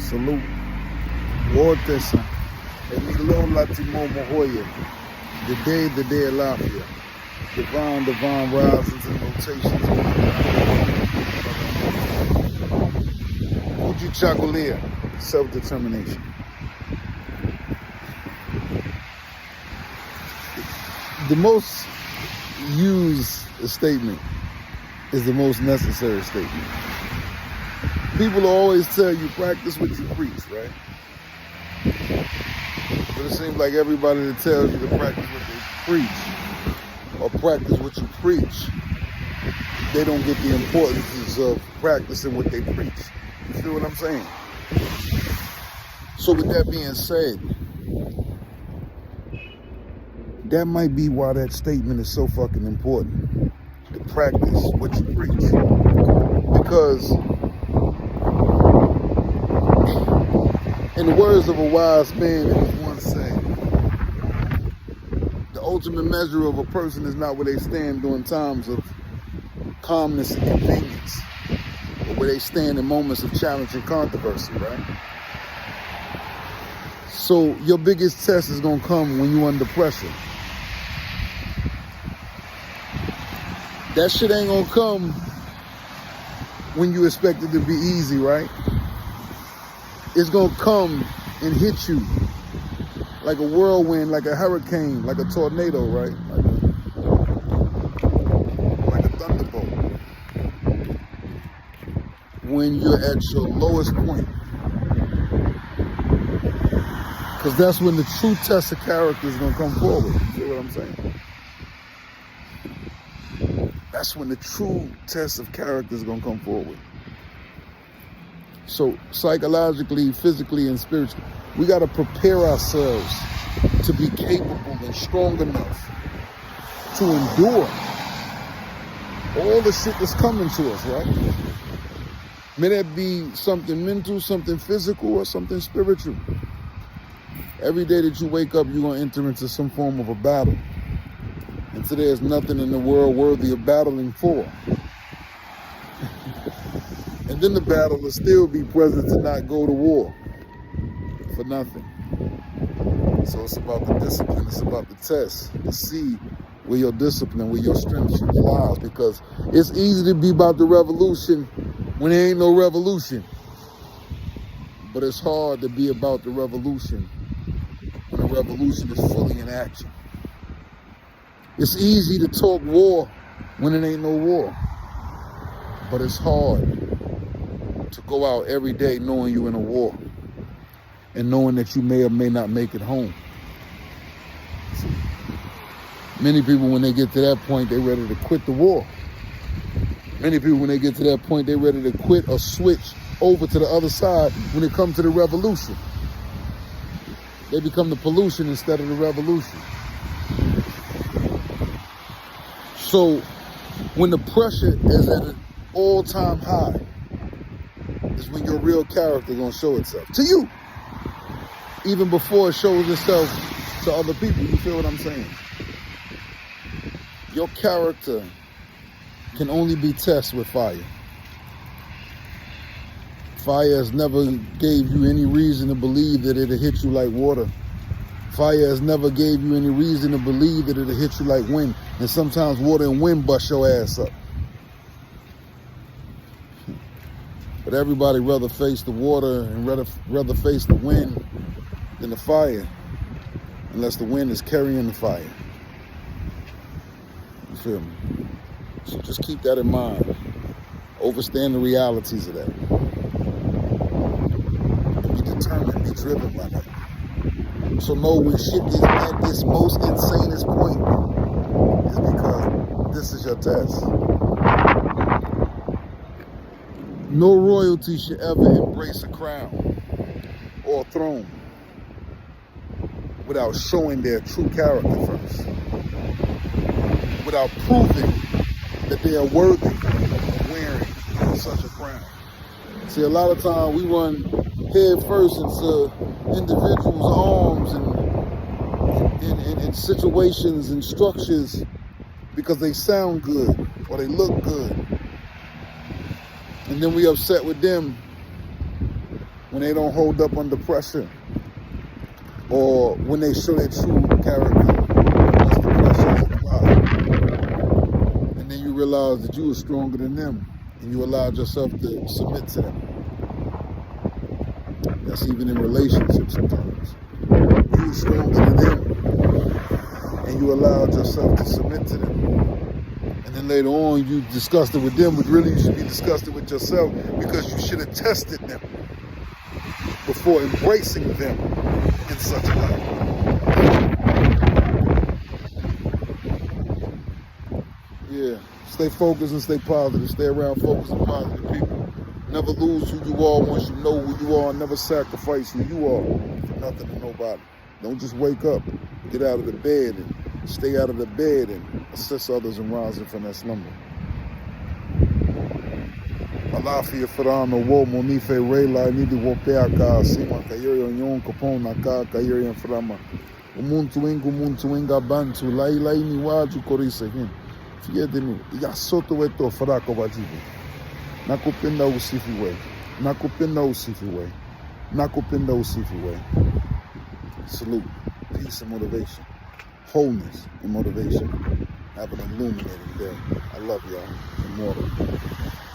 Salute. Wotesa. Emilon Latimo Mohoye. The day Alafia. Divine risings and rotations. Kujichagulia. Self-determination. The most used statement is the most necessary statement. People always tell you practice what you preach, right? But it seems like everybody that tells you to practice what they preach or practice what you preach, they don't get the importance of practicing what they preach. You feel what I'm saying? So with that being said, that might be why that statement is so fucking important, to practice what you preach. Because in the words of a wise man, it was once said, the ultimate measure of a person is not where they stand during times of calmness and convenience, but where they stand in moments of challenge and controversy, right? So your biggest test is gonna come when you're under pressure. That shit ain't gonna come when you expect it to be easy, right? It's gonna come and hit you like a whirlwind, like a hurricane, like a tornado, right? Like a thunderbolt. When you're at your lowest point. Because that's when the true test of character is gonna come forward. You see what I'm saying? That's when the true test of character is going to come forward. So psychologically, physically, and spiritually, we got to prepare ourselves to be capable and strong enough to endure all the shit that's coming to us, right? May that be something mental, something physical, or something spiritual. Every day that you wake up, you're going to enter into some form of a battle. And so there's nothing in the world worthy of battling for. And then the battle will still be present to not go to war for nothing. So it's about the discipline, it's about the test, to see where your discipline, where your strength lies. Because it's easy to be about the revolution when there ain't no revolution. But it's hard to be about the revolution when the revolution is fully in action. It's easy to talk war when it ain't no war. But it's hard to go out every day knowing you're in a war and knowing that you may or may not make it home. Many people, when they get to that point, they're ready to quit the war. Many people, when they get to that point, they're ready to quit or switch over to the other side when it comes to the revolution. They become the pollution instead of the revolution. So when the pressure is at an all-time high, is when your real character is going to show itself to you, even before it shows itself to other people. You feel what I'm saying? Your character can only be tested with fire. Fire has never gave you any reason to believe that it'll hit you like water. Fire has never gave you any reason to believe that it'll hit you like wind. And sometimes water and wind bust your ass up. But everybody rather face the water and rather face the wind than the fire, unless the wind is carrying the fire. You feel me? So just keep that in mind. Overstand the realities of that. Be determined, be driven by that. So know when shit is at its most insanest point, is because this is your test. No royalty should ever embrace a crown or a throne without showing their true character first. Without proving that they are worthy of wearing such a crown. See, a lot of times we run head first into individuals' arms and situations and structures because they sound good or they look good. And then we upset with them when when they don't hold up under pressure, or when they show their true character once the pressure is applied. And then you realize that you are stronger than them, and you allowed yourself to submit to them. That's even in relationships sometimes. You are stronger than them, and you allowed yourself to submit to them. And then later on, you discussed it with them, but really you should be discussing it with yourself, because you should have tested them before embracing them in such a life. Yeah, stay focused and stay positive. Stay around focused and positive people. Never lose who you are once you know who you are. Never sacrifice who you are for nothing and nobody. Don't just wake up, get out of the bed and stay out of the bed and assist others in rising from that slumber. Alafia farano wo monife reila nidi wo peaka sima kayoyo nyon kopon naka kayoyo frama. Umuntu winga bantu laila ini waju korisa hin. Fiedenu ya soto weto farako wajibu. Nakupenda usifi we. Nakupenda usifi we. Nakupenda usifi we. Salute, peace and motivation. Wholeness and motivation. Have an illuminating day. I love y'all. Immortal.